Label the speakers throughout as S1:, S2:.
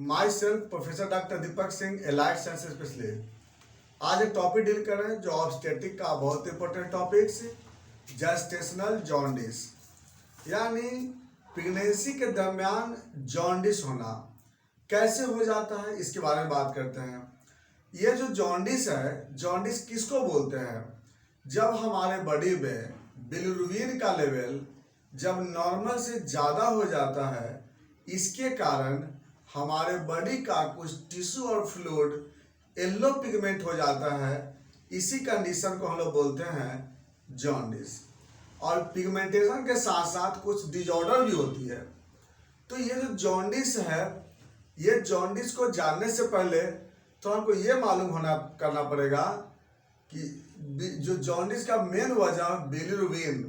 S1: My self professor doctor Deepak Singh, allied science specialist. आज एक topic deal कर रहे हैं जो ऑब्स्टेटिक का बहुत इंपॉर्टेंट टॉपिक है, जेस्टेशनल जॉन्डिस, यानी प्रेगनेंसी के दरमियान जॉन्डिस होना कैसे हो जाता है, इसके बारे में बात करते हैं। ये जो जॉन्डिस है, जॉन्डिस किसको बोलते हैं? जब हमारे बॉडी में बिलिरुबिन का लेवल जब नॉर्मल से ज़्यादा हो जाता है, इसके कारण हमारे बॉडी का कुछ टिश्यू और फ्लूइड येलो पिगमेंट हो जाता है। इसी कंडीशन को हम लोग बोलते हैं जॉन्डिस। और पिगमेंटेशन के साथ साथ कुछ डिजॉर्डर भी होती है। तो ये जो जॉन्डिस है, ये जॉन्डिस को जानने से पहले तो हमको ये मालूम करना पड़ेगा कि जो जॉन्डिस का मेन वजह बिलिरुबिन,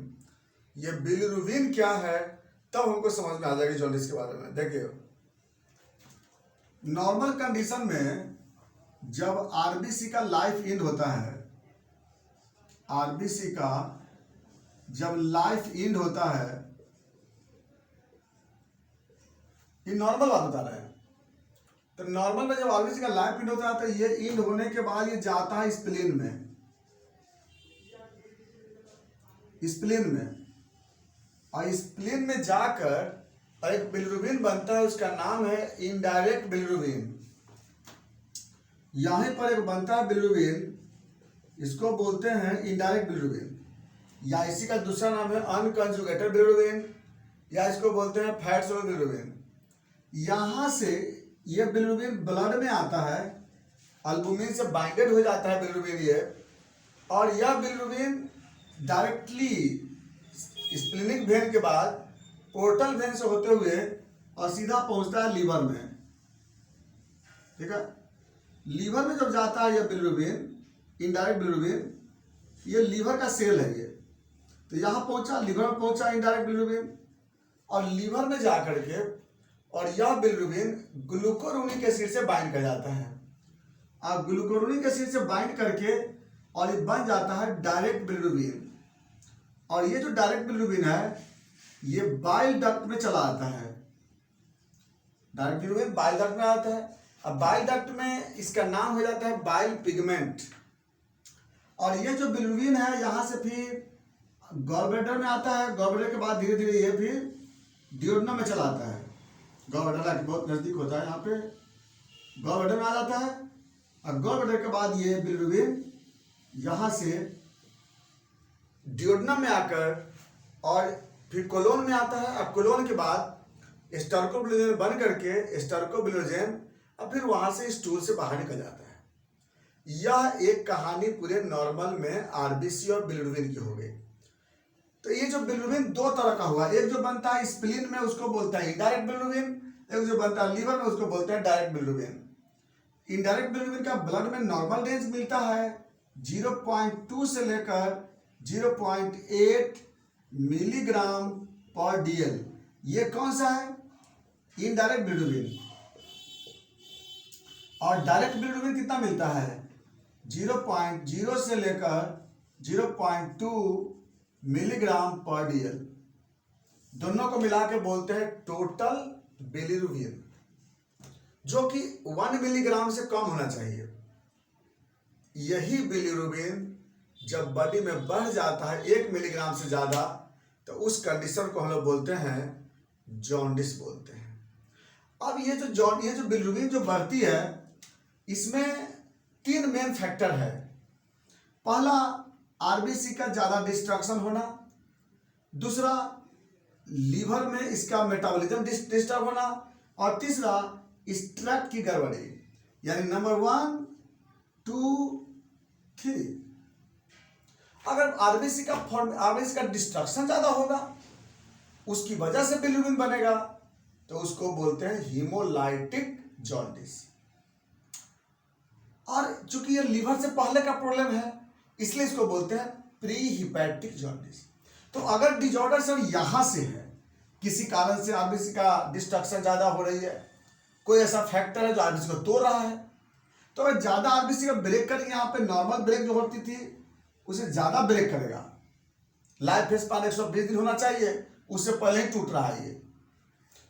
S1: ये बिलिरुबिन क्या है, तब हमको समझ में आ जाएगी जॉन्डिस के बारे में। देखिए, नॉर्मल कंडीशन में जब आरबीसी का लाइफ एंड होता है, आरबीसी का जब लाइफ एंड होता है, ये नॉर्मल बात बता रहे हैं। तो नॉर्मल में जब आरबीसी का लाइफ एंड होता है तो ये एंड होने के बाद ये जाता है स्प्लीन में, स्प्लीन में, और स्प्लीन में जाकर एक बिलिरुबिन बनता है, उसका नाम है इनडायरेक्ट बिलिरुबिन। यहीं पर एक बनता है बिलिरुबिन, इसको बोलते हैं इनडायरेक्ट बिलिरुबिन, या इसी का दूसरा नाम है अनकंजुगेटेड बिलिरुबिन, या इसको बोलते हैं फैट सोल्यूबल बिलिरुबिन। यहाँ से ये बिलिरुबिन ब्लड में आता है, अल्बुमिन से बाइंडेड हो जाता है बिलिरुबिन ये, और यह बिलिरुबिन डायरेक्टली स्प्लीनिक वेन के बाद पोर्टल वेन से होते हुए और सीधा पहुंचता है लीवर में। ठीक है, लीवर में जब जाता है यह बिलिरुबिन, इनडायरेक्ट बिलिरुबिन, ये लीवर का सेल है ये, तो यहाँ पहुंचा, लीवर में पहुंचा इनडायरेक्ट बिलिरुबिन, और लीवर में जा करके और यह बिलिरुबिन ग्लूकोरोनिक एसिड से बाइंड कर जाता है। अब ग्लूकोरोनिक एसिड से बाइंड करके और ये बन जाता है डायरेक्ट बिलिरुबिन। और ये जो डायरेक्ट बिलिरुबिन है, ये बाइल डक्ट में चला आता है। डायरेक्ट बिलिरुबिन बाइल डक्ट में आता है। अब बाइल डक्ट में इसका नाम हो जाता है बाइल पिगमेंट। और ये जो बिलिरुबिन है, यहाँ से फिर गॉलब्लैडर में आता है। गॉलब्लैडर के बाद धीरे धीरे ये फिर डियोडनम में चला आता है। गॉलब्लैडर बहुत नजदीक होता है, यहाँ पे गॉलब्लैडर में आ जाता है। और गॉलब्लैडर के बाद ये बिलिरुबिन यहाँ से डियोडनम में आकर और फिर कोलोन में आता है। अब कोलोन के बाद स्टर्कोबिलिरुजेन बन करके स्टर्कोबिलिरुजेन अब फिर वहां से स्टूल से बाहर निकल जाता है। यह एक कहानी पूरे नॉर्मल में आरबीसी और बिलिरुबिन की हो गई। तो ये जो बिलिरुबिन दो तरह का हुआ, एक जो बनता है स्प्लीन में उसको बोलता है इनडायरेक्ट बिलिरुबिन, एक जो बनता है लीवर में उसको बोलते हैं डायरेक्ट बिलिरुबिन। इनडायरेक्ट बिलिरुबिन का ब्लड में नॉर्मल रेंज मिलता है 0.2 से लेकर 0.8 मिलीग्राम पर डीएल। ये कौन सा है? Indirect bilirubin. और डायरेक्ट बिलिरुबिन कितना मिलता है? 0.0 से लेकर 0.2 मिलीग्राम पर डीएल। दोनों को मिला के बोलते हैं टोटल बिलिरुबिन, जो कि 1 मिलीग्राम से कम होना चाहिए। यही बिलिरुबिन जब बॉडी में बढ़ जाता है 1 मिलीग्राम से ज़्यादा, तो उस कंडीशन को हम लोग बोलते हैं जॉन्डिस बोलते हैं। अब ये जो बिलिरुबिन जो बढ़ती है, इसमें 3 मेन फैक्टर है। पहला, आरबीसी का ज़्यादा डिस्ट्रक्शन होना। दूसरा, लीवर में इसका मेटाबॉलिज्म डिस्टर्ब होना। और तीसरा, स्ट्रक्ट की गड़बड़ी, यानी नंबर 1, 2, 3। अगर आरबीसी का डिस्ट्रक्शन ज्यादा होगा, उसकी वजह से बिलिरुबिन बनेगा, तो उसको बोलते हैं हीमोलाइटिक जॉन्डिस। और चूंकि ये लीवर से पहले का प्रॉब्लम है, इसलिए इसको बोलते हैं प्री हिपैटिक जॉन्डिस। तो अगर डिजॉर्डर सर यहां से है, किसी कारण से आरबीसी का डिस्ट्रक्शन ज्यादा हो रही है, कोई ऐसा फैक्टर है जो आरबीसी को तोड़ रहा है, तो अगर ज्यादा आरबीसी का ब्रेक करेंगे, यहाँ पे नॉर्मल ब्रेक जो होती थी उसे ज्यादा ब्रेक करेगा। लाइफ स्पैन 120 दिन होना चाहिए, उससे पहले ही टूट रहा है ये।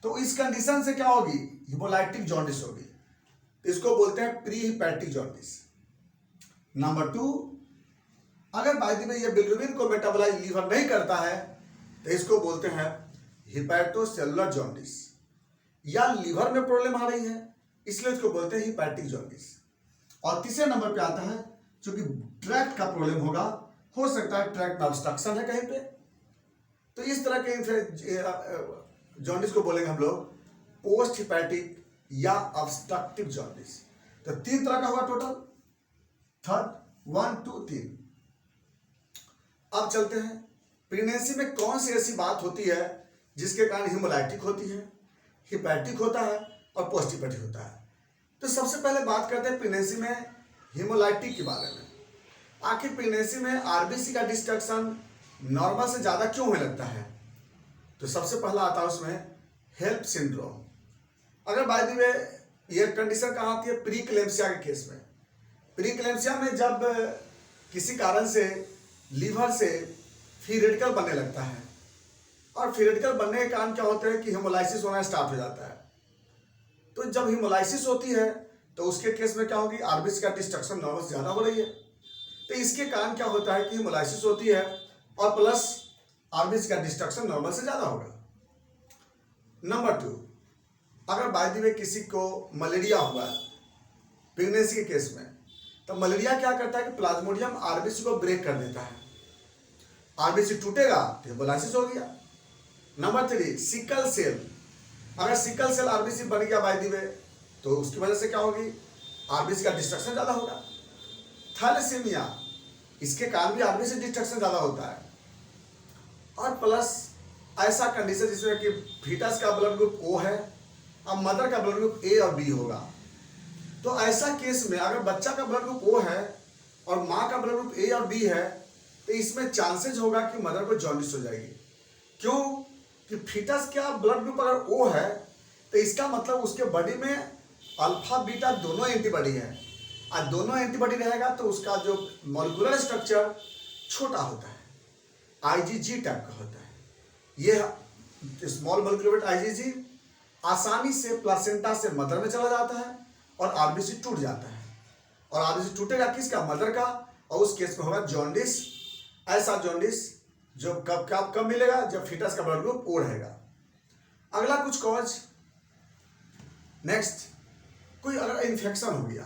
S1: तो इस कंडीशन से क्या होगी, हिमोलाइटिक जॉन्डिस होगी, इसको बोलते हैं प्री हिपैटिक जॉन्डिस। नंबर 2, अगर बाय द वे ये बिलिरुबिन को मेटाबोलाइज लीवर नहीं करता है तो इसको बोलते हैं हिपैटोसेलुलर जॉन्डिस, या लीवर में प्रॉब्लम आ रही है इसलिए इसको बोलते हैं हिपैटिक जॉन्डिस। और तीसरे नंबर पे आता है क्योंकि ट्रैक्ट का प्रॉब्लम होगा, हो सकता है ट्रैक्ट में ऑब्स्ट्रक्शन है कहीं पे, तो इस तरह के जॉन्डिस को बोलेंगे हम लोग पोस्ट हिपैटिक या ऑब्स्ट्रक्टिव जॉन्डिस। तो 3 तरह का हुआ टोटल, थर्ड 1 2 3। अब चलते हैं प्रेगनेंसी में कौन सी ऐसी बात होती है जिसके कारण हिमोलाइटिक होती है, हिपैटिक होता है और पोस्ट हिपैटिक होता है। तो सबसे पहले बात करते हैं प्रेगनेंसी में हिमोलाइटिक के बारे में। आखिर प्रेगनेंसी में आरबीसी का डिस्ट्रक्शन नॉर्मल से ज़्यादा क्यों होने लगता है? तो सबसे पहला आता है उसमें हेल्प सिंड्रोम। अगर बाय द वे ये कंडीशन कहाँ आती है? प्रीक्लेम्सिया के केस में। प्रीक्लेम्सिया में जब किसी कारण से लीवर से फ्री रेडिकल बनने लगता है, और फ्री रेडिकल बनने के कारण क्या होता है कि हेमोलाइसिस होना स्टार्ट हो जाता है। तो जब हेमोलाइसिस होती है तो उसके केस में क्या होगी? आरबीसी का डिस्ट्रक्शन नॉर्मल से ज़्यादा हो रही है, तो इसके कारण क्या होता है कि हेमोलाइसिस होती है और प्लस आरबीसी का डिस्ट्रक्शन नॉर्मल से ज़्यादा होगा। नंबर 2, अगर बाय द वे किसी को मलेरिया हुआ है प्रेगनेंसी के केस में, तो मलेरिया क्या करता है कि प्लाज्मोडियम आरबीसी को ब्रेक कर देता है, आरबीसी टूटेगा तो हेमोलाइसिस हो गया। Number 3, sickle cell. अगर सिकल सेल आरबीसी बन गया बाय द वे तो उसकी वजह से क्या होगी? आरबीसी का डिस्ट्रक्शन ज़्यादा होगा। थैलेसीमिया, इसके कारण भी आरबीसी डिस्ट्रक्शन ज़्यादा होता है। और प्लस ऐसा कंडीशन जिसमें कि फीटस का ब्लड ग्रुप ओ है और मदर का ब्लड ग्रुप ए और बी होगा, तो ऐसा केस में अगर बच्चा का ब्लड ग्रुप ओ है और माँ का ब्लड ग्रुप ए और बी है तो इसमें चांसेज होगा कि मदर को जॉन्डिस हो जाएगी। क्यों? कि फीटस का ब्लड ग्रुप अगर ओ है तो इसका मतलब उसके बॉडी में अल्फा बीटा दोनों एंटीबॉडी है, और दोनों एंटीबॉडी रहेगा तो उसका जो मॉलिक्यूलर स्ट्रक्चर छोटा होता है, आईजीजी टाइप का होता है। ये स्मॉल मॉलिक्यूलर आईजीजी आसानी से प्लासेंटा से मदर में चला जाता है और आरबीसी टूट जाता है, और आरबीसी टूटेगा किसका? मदर का, और उस केस में होगा जॉन्डिस। ऐसा जॉन्डिस जो कब मिलेगा? जब फीटस का ब्लड ग्रुप ओ रहेगा। अगला कुछ कॉज, नेक्स्ट कोई अगर इन्फेक्शन हो गया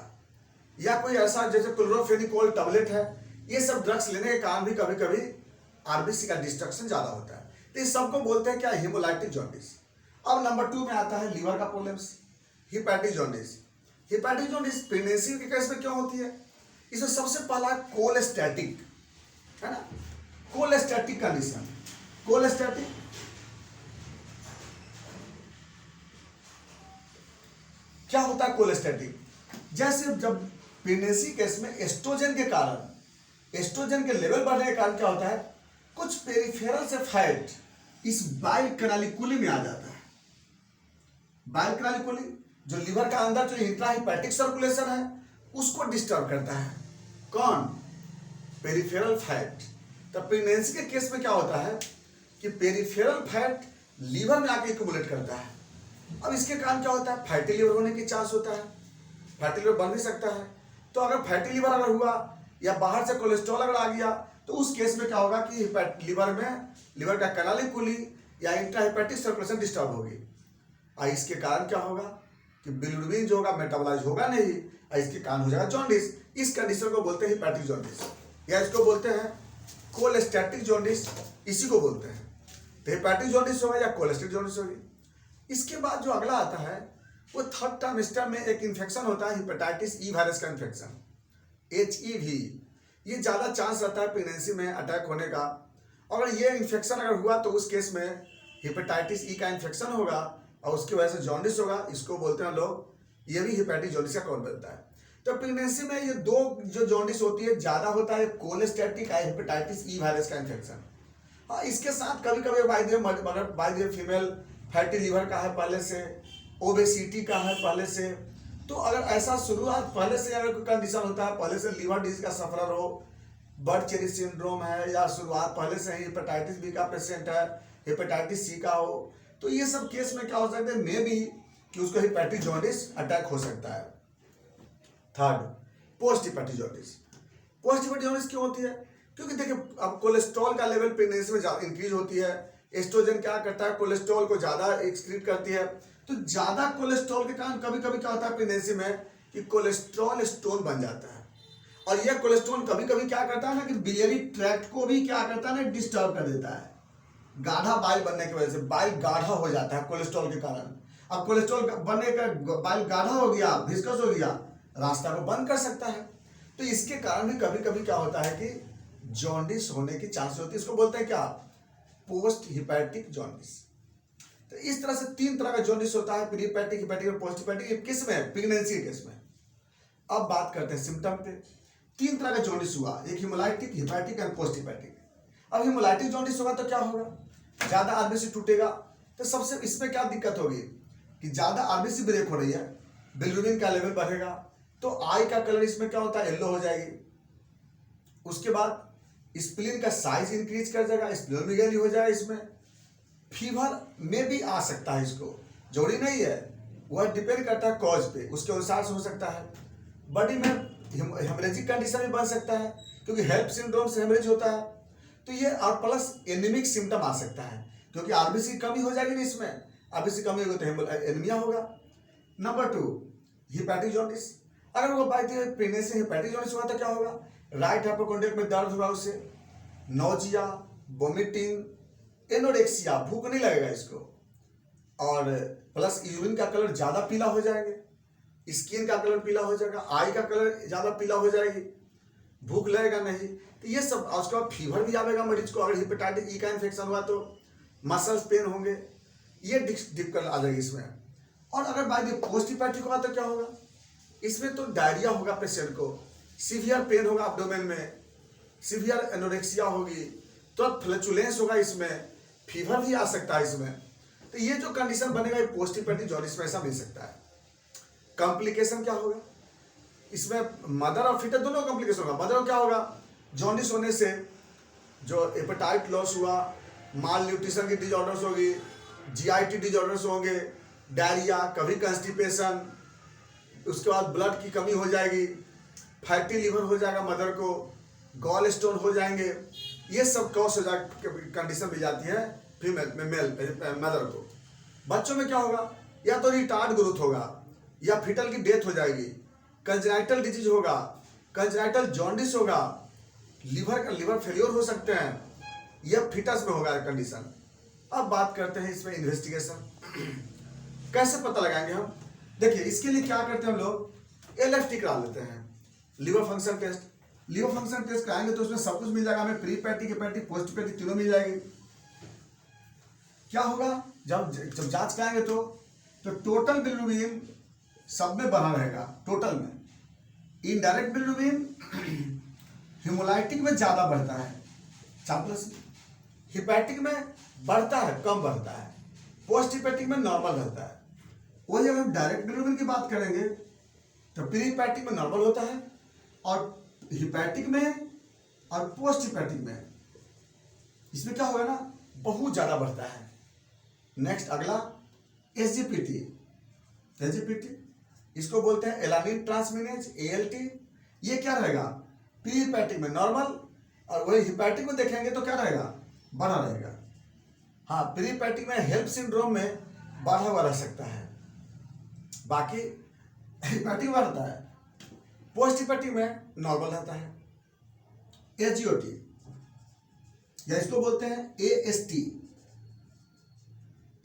S1: या कोई ऐसा जैसे क्लोरोफेनिकोल टैबलेट है, ये सब ड्रग्स लेने के कारण भी कभी कभी आरबीसी का डिस्ट्रक्शन ज़्यादा होता है। तो इस सबको बोलते हैं क्या? Haemolytic jaundice. अब नंबर 2 में आता है लीवर का problems, hepatic jaundice. Hepatic jaundice pregnancy के केस में क्यों होती है? इसमें सबसे पहला कोलेस्टैटिक है ना, कोलेस्टैटिक कंडीशन। कोलेस्टैटिक क्या होता है? कोलेस्टैटिक जैसे जब प्रेगनेंसी केस में एस्ट्रोजन के कारण, एस्ट्रोजन के लेवल बढ़ने के कारण क्या होता है? कुछ पेरिफेरल से फैट इस बाइल कैनालिकुली में आ जाता है। बाइल कैनालिकुली जो लीवर का अंदर जो इंट्राहिपैटिक सर्कुलेशन है उसको डिस्टर्ब करता है। कौन? Peripheral fat. तो प्रेगनेंसी के केस में क्या होता है कि पेरिफेरल फैट लीवर में आके एक्युमुलेट करता है। अब इसके कारण क्या होता है? फैटी लिवर होने की चांस होता है, फैटी लिवर बन भी सकता है। तो अगर फैटी लिवर अगर हुआ या बाहर से कोलेस्ट्रॉल अगर आ गया तो उस केस में क्या होगा कि लीवर का कैनालिकुली या इंट्राहिपैटिक सर्कुलेशन डिस्टर्ब होगी, और इसके कारण क्या होगा कि बिलिरुबिन जो होगा मेटाबोलाइज होगा नहीं, और इसके कारण हो जाएगा जॉन्डिस। इस कंडीशन को बोलते हैं हिपैटिक जॉन्डिस, या इसको बोलते हैं कोलेस्टैटिक जॉन्डिस, इसी को बोलते हैं। तो हिपैटिक जॉन्डिस होगा या कोलेस्टैटिक जॉन्डिस होगी। इसके बाद जो अगला आता है वो थर्ड ट्राइमेस्टर में एक इन्फेक्शन होता है, हेपेटाइटिस ई वायरस का इन्फेक्शन, HEV। ये ज़्यादा चांस रहता है प्रेगनेंसी में अटैक होने का। अगर ये इन्फेक्शन अगर हुआ तो उस केस में हेपेटाइटिस ई का इन्फेक्शन होगा और उसकी वजह से जॉन्डिस होगा, इसको बोलते हैं लोग, ये भी हेपेटिक जॉन्डिस का कॉज बनता है। तो प्रेगनेंसी में ये 2 जो जॉन्डिस होती है ज़्यादा होता है, कोलेस्टैटिक और हेपेटाइटिस ई वायरस का इन्फेक्शन। हाँ, इसके साथ कभी कभी by the way female fatty liver का है पहले से, ओबेसिटी का है पहले से, तो अगर ऐसा शुरुआत पहले से अगर कोई कंडीशन होता है, पहले से लिवर डिजीज का सफरर हो, बर्ड-चेरी सिंड्रोम है, या शुरुआत पहले से ही हेपेटाइटिस बी का पेशेंट है, हेपेटाइटिस सी का हो, तो ये सब केस में क्या हो सकता है? मे भी कि उसको हिपैटिक जॉन्डिस अटैक हो सकता है। Third, post hepatic jaundice. Post hepatic jaundice क्यों होती है? क्योंकि देखिए अब कोलेस्ट्रॉल का लेवल प्रेगनेंसी में ज्यादा इंक्रीज होती है। एस्ट्रोजन क्या करता है, कोलेस्ट्रॉल को ज्यादा एक्सक्रीट करती है। तो ज्यादा कोलेस्ट्रॉल के कारण कभी कभी क्या होता है प्रेगनेंसी में कि कोलेस्ट्रॉल स्टोन बन जाता है। और यह कोलेस्ट्रॉल कभी कभी क्या करता है ना कि बिलियरी ट्रैक्ट को भी क्या करता है ना, डिस्टर्ब कर देता है। गाढ़ा बाइल बनने की वजह से बाइल गाढ़ा हो जाता है कोलेस्ट्रॉल के कारण। अब कोलेस्ट्रॉल बनने का बाइल गाढ़ा हो गया, विस्कस हो गया, रास्ता को बंद कर सकता है। तो इसके कारण भी कभी कभी क्या होता है कि जॉन्डिस होने की चांस होती है। इसको बोलते हैं क्या, पोस्ट हिपैटिक जॉन्डिस। तो इस तरह से 3 तरह का जॉन्डिस होता है, प्री हिपैटिक, हिपैटिक और पोस्ट हिपैटिक। किस में? प्रेगनेंसी के केस में। अब बात करते हैं सिम्टम पे। 3 तरह का जॉन्डिस हुआ, एक haemolytic, hepatic and post hepatic. अब हिमोलाइटिक जॉन्डिस होगा तो क्या होगा, ज्यादा आरबीसी टूटेगा। तो सबसे इसमें क्या दिक्कत होगी कि ज्यादा आरबीसी ब्रेक हो रही है, बिलिरुबिन का लेवल बढ़ेगा, तो आई का कलर इसमें क्या होता है, येलो हो जाएगी। उसके बाद स्प्लीन का साइज इंक्रीज कर जाएगा, स्प्लेनोमेगाली हो जाएगा। इसमें फीवर में भी आ सकता है, इसको जरूरी नहीं है, वह डिपेंड करता है कॉज पे, उसके अनुसार से हो सकता है। बॉडी में हेमरेजिक कंडीशन भी बन सकता है, क्योंकि हेल्प सिंड्रोम से हेमरेज होता है। तो ये और प्लस एनीमिक सिम्टम आ सकता है, क्योंकि आरबीसी की कमी हो जाएगी ना, इसमें आरबीसी कमी होगी तो एनीमिया होगा। Number 2, hepatic jaundice. अगर वो बात प्रेगनेंसी हिपैटिक जॉन्डिस हुआ तो क्या होगा, राइट हाइपोकॉन्ड्रिया में दर्द होगा, उसे नौजिया, वोमिटिंग, एनोरेक्सिया, भूख नहीं लगेगा इसको, और प्लस यूरिन का कलर ज्यादा पीला हो जाएंगे, स्किन का कलर पीला हो जाएगा, आई का कलर ज्यादा पीला हो जाएगी, भूख लगेगा नहीं। तो ये सब, उसके बाद फीवर भी आएगा मरीज को। अगर हेपेटाइटिस ई का इन्फेक्शन हुआ तो मसल्स पेन होंगे, ये दिक्कत आ जाएगी इसमें। और अगर बात पोस्ट हिपैटिक होगा तो क्या होगा, इसमें तो डायरिया होगा पेशेंट को, सीवियर पेन होगा एब्डोमेन में, सीवियर एनोरेक्सिया होगी, तो फ्लैचुलेंस होगा, इसमें फीवर भी आ सकता है इसमें। तो ये जो कंडीशन बनेगा ये पोस्ट हिपैटिक जॉन्डिस में ऐसा मिल सकता है। कॉम्प्लिकेशन क्या होगा इसमें, मदर और फीटर दोनों कॉम्प्लिकेशन होगा। मदर को क्या होगा, जॉन्डिस होने से जो एपेटाइट लॉस हुआ, माल न्यूट्रिशन की डिजऑर्डर्स होगी, जीआईटी डिजऑर्डर्स होंगे, डायरिया, कभी कंस्टिपेशन, उसके बाद ब्लड की कमी हो जाएगी, फैटी लीवर हो जाएगा मदर को, गॉल स्टोन हो जाएंगे। ये सब कॉज हो जाए कंडीशन भी जाती है फीमेल में, मेल मदर को। बच्चों में क्या होगा, या तो रिटार्ड ग्रोथ होगा, या फीटल की डेथ हो जाएगी, कंजेनाइटल डिजीज होगा, कंजेनाइटल जॉन्डिस होगा, लिवर फेलियर हो सकते हैं, यह फीटस में होगा कंडीशन। अब बात करते हैं इसमें इन्वेस्टिगेशन कैसे पता लगाएंगे हम। देखिए इसके लिए क्या करते हैं हम लोग, एलएफटी करा लेते हैं, liver function test. Liver function test कराएंगे तो उसमें सब कुछ मिल जाएगा हमें, pre hepatic, hepatic, post hepatic तीनों मिल जाएगी। क्या होगा, जब जांच कराएंगे तो टोटल बिलिरुबिन सब में बना रहेगा, टोटल में। इनडायरेक्ट बिलिरुबिन हिमोलाइटिक में ज्यादा बढ़ता है, 4+, हिपैटिक में बढ़ता है, कम बढ़ता है, पोस्ट हिपैटिक में नॉर्मल रहता है। वही अगर हम डायरेक्ट बिलिरुबिन की बात करेंगे तो प्री हिपैटिक में नॉर्मल होता है, और हिपैटिक में और पोस्ट हिपैटिक में इसमें क्या होगा ना, बहुत ज्यादा बढ़ता है। नेक्स्ट अगला एसजीपीटी। एसजीपीटी इसको बोलते हैं एलानिन ट्रांसमिनेज, एएलटी। ये क्या रहेगा, प्री हिपैटिक में नॉर्मल, और वही हिपैटिक में देखेंगे तो क्या रहेगा, बढ़ा रहेगा। हाँ, प्री हिपैटिक में हेल्प सिंड्रोम में बढ़ा हुआ रह सकता है, बाकी हिपैटिक बढ़ता है, पोस्ट हिपैटिक में नॉर्मल रहता है। एसजीओटी या इसको बोलते हैं एएसटी,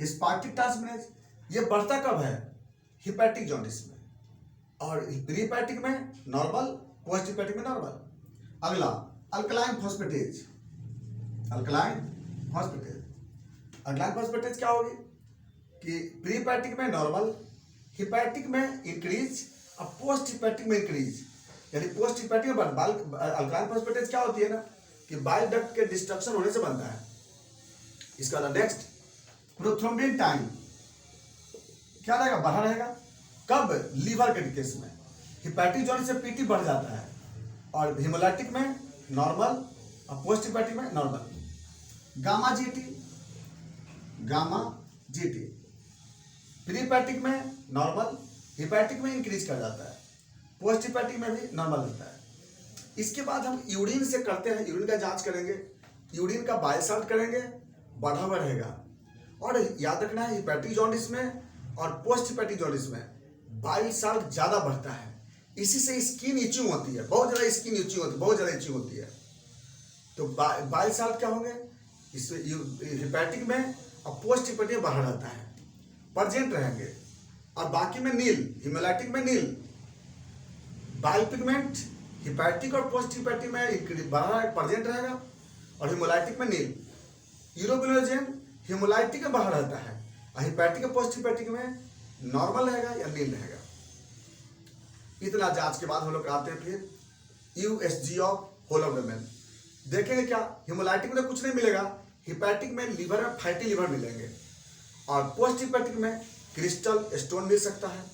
S1: स्पार्टिक ट्रांसमिनेज, ये बढ़ता कब है, हिपैटिक जॉन्डिस में, और प्री हिपैटिक में नॉर्मल, पोस्ट हिपैटिक में नॉर्मल। अगला alkaline phosphatase. Alkaline phosphatase, alkaline phosphatase क्या होगी कि प्री हिपैटिक में नॉर्मल, हिपैटिक में इंक्रीज और पोस्ट हिपैटिक में इंक्रीज, यानी पोस्ट हिपैटिक में अल्कलाइन फॉस्फेटेज क्या होती है ना कि बाइल डक्ट के डिस्ट्रक्शन होने से बनता है। इसका नेक्स्ट प्रोथ्रोम्बिन टाइम क्या रहेगा, बढ़ा रहेगा, कब, लीवर के केस में। हिपैटिक जॉन्डिस से पीटी बढ़ जाता है, और हिमोलाइटिक में नॉर्मल और पोस्ट हिपैटिक में normal. Gamma GT, gamma GT pre hepatic में नॉर्मल, हेपेटिक में इंक्रीज कर जाता है, पोस्ट हेपेटिक में भी नॉर्मल होता है। इसके बाद हम यूरिन से करते हैं, यूरिन का जांच करेंगे, यूरिन का बाइल साल्ट करेंगे, बढ़ा हुआ रहेगा। और याद रखना है हेपेटिक जॉन्डिस में और पोस्ट हेपेटिक जॉन्डिस में बाइल साल्ट ज़्यादा बढ़ता है, इसी से स्किन इचिंग होती है, बहुत ज़्यादा स्किन इचिंग होती है, बहुत ज़्यादा इचिंग होती है। तो बाइल साल्ट क्या होंगे इसमें हेपेटिक में और पोस्ट हेपेटिक में बढ़ा रहता है, प्रेजेंट रहेंगे। और बाकी में नील, हिमोलाइटिक में नील, बाइल पिगमेंट हेपेटिक और पोस्ट हेपेटिक में बढ़ा प्रेजेंट रहेगा और हिमोलाइटिक में नील। यूरोबिलिनोजेन हिमोलाइटिक में बढ़ा रहता है और हेपेटिक और पोस्ट हेपेटिक में नॉर्मल रहेगा या नील रहेगा। इतना जांच के बाद हम लोग आते हैं फिर यूएसजी ऑफ होल एब्डोमेन। देखेंगे क्या, हिमोलाइटिक में तो कुछ नहीं मिलेगा, हेपेटिक में लीवर में फैटी लीवर मिलेंगे और पोस्ट हेपेटिक में क्रिस्टल स्टोन मिल सकता है।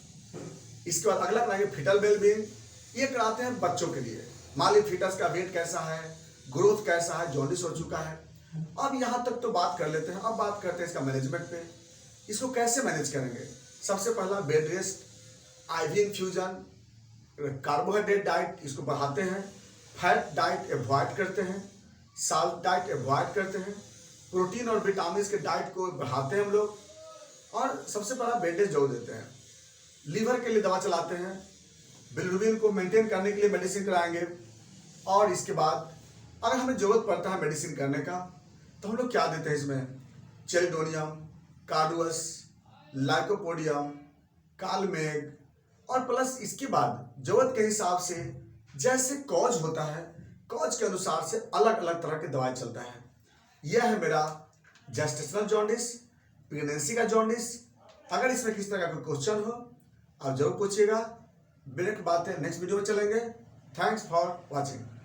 S1: इसके बाद अगला कराएंगे फिटल वेलबींग, ये कराते हैं बच्चों के लिए। मान लीजिए फिटस का वेट कैसा है, ग्रोथ कैसा है, जॉन्डिस हो चुका है। अब यहाँ तक तो बात कर लेते हैं, अब बात करते हैं इसका मैनेजमेंट पे। इसको कैसे मैनेज करेंगे? सबसे पहला bed rest, IV infusion, carbohydrate diet इसको बढ़ाते हैं, फैट डाइट अवॉइड करते हैं, साल्ट डाइट अवॉइड करते हैं, प्रोटीन और विटामिन के डाइट को बढ़ाते हैं हम लोग, और सबसे पहला बेड रेस्ट जोड़ देते हैं। लीवर के लिए दवा चलाते हैं, बिलिरुबिन को मेंटेन करने के लिए मेडिसिन कराएंगे। और इसके बाद अगर हमें जरूरत पड़ता है मेडिसिन करने का तो हम लोग क्या देते हैं इसमें, चेलिडोनियम, कार्डुअस, लाइकोपोडियम, कालमेग, और प्लस इसके बाद जरूरत के हिसाब से जैसे कॉज होता है, कॉज के अनुसार से अलग अलग तरह के दवाई चलता है। यह है मेरा जेस्टेशनल जॉन्डिस, प्रेगनेंसी का जॉन्डिस। अगर इसमें किसी तरह का कोई क्वेश्चन हो आप जरूर पूछिएगा। ब्रेक बातें नेक्स्ट वीडियो में चलेंगे। Thanks for watching.